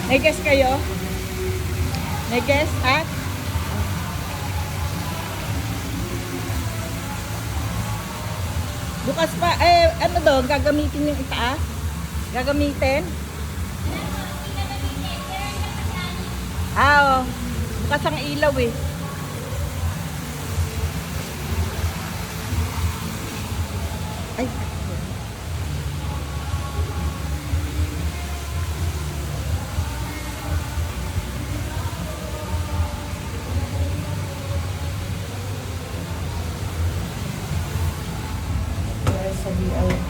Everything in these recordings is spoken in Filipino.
May guess kayo? May guess at? Bukas pa, ano doon, gagamitin yung itaas? Gagamitin? Oo. Bukas ang ilaw eh. Ay. Sa VIP.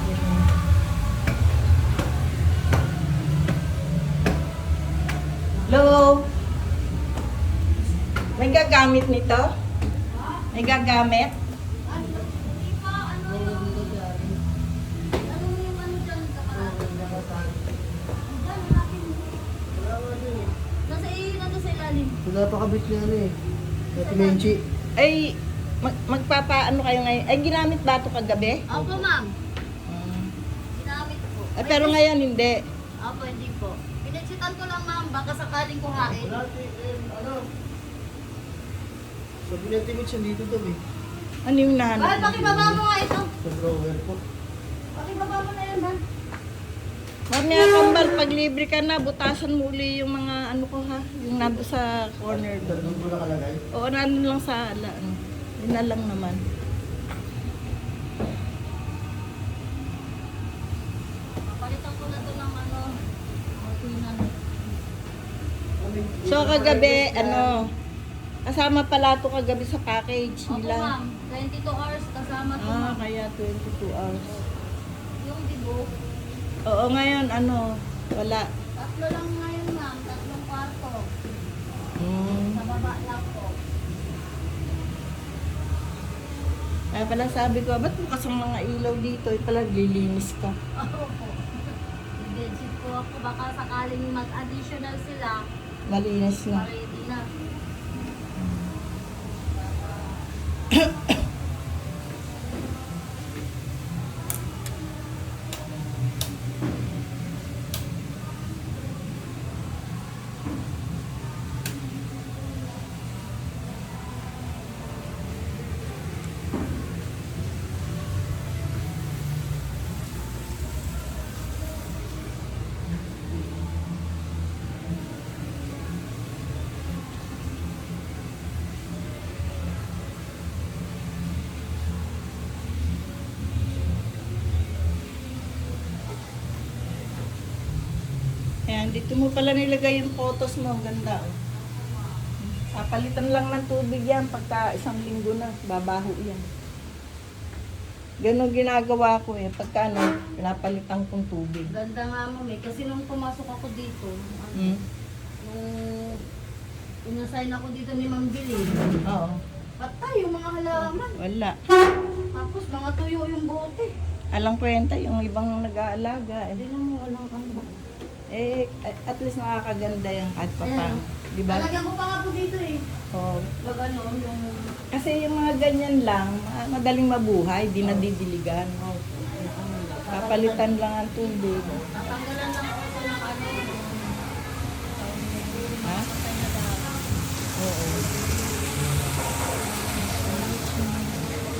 Hello? May gagamit nito? May gagamit? Napakabit niya ano eh. Ate Menchi. Ay, magpapaano kayo ngayon? Ay, ginamit ba ito kagabi? Opo, ma'am. Ginamit po. Ay, pero ngayon hindi. Opo, hindi po. Pinaksitan ko lang, ma'am. Baka sakaling kuhain. Ano? Sabi niya Ate Menchi, dito daw eh. Ano yung nahanap? Bahal, pakibaba mo nga ito. Sa drawer po. Pakibaba mo na yan, Bahal. Mamaya kambal, pag libre ka na, butasan mo uli yung mga ano ko ha, yung nando sa corner doon. Doon po nakalagay. Oo, nandun lang sa ala. Ano. Yun na lang naman. Palitan ko na to ng ano. Martinan. So kagabi, ano, kasama pala ito kagabi sa package Opo, nila. ma'am. 22 hours kasama to, Ah, ma'am. kaya 22 hours. Yung dibo. Oo, ngayon, ano, wala. Tatlo lang ngayon, ma'am. Tatlong kwarto. Sa baba lang po. Kaya pala sabi ko, ba't bukas ang mga ilaw dito? Eh, pala lilinis ka. Opo. Nag-edit po ako. Baka sakaling mag-additional sila. Malinis na. Ready na. Ayan, dito mo pala nilagay yung photos mo. Ang ganda, oh. Papalitan lang ng tubig yan pagka isang linggo na. Babaho yan. Ganon ginagawa ko eh. Pagka ano, pinapalitan kong tubig. Ganda nga, ma'am eh. Kasi nung pumasok ako dito, Hmm? nung inassign ako dito ni Ma'am Billy, Oo. patay yung mga halaman. Wala. Tapos mga tuyo yung bote. Alang kwenta yung ibang nag-aalaga. Hindi na mo walang ano. Eh, at least nakakaganda yan kahit pa pa. Ayan. Diba? Talagyan ko pa nga po dito eh. Oo. Pag ano, yung... Kasi yung mga ganyan lang, madaling mabuhay, di nadidiligan. Papalitan lang ang tubig. Tatanggalan lang ako ito ng ano. Ha? Oo.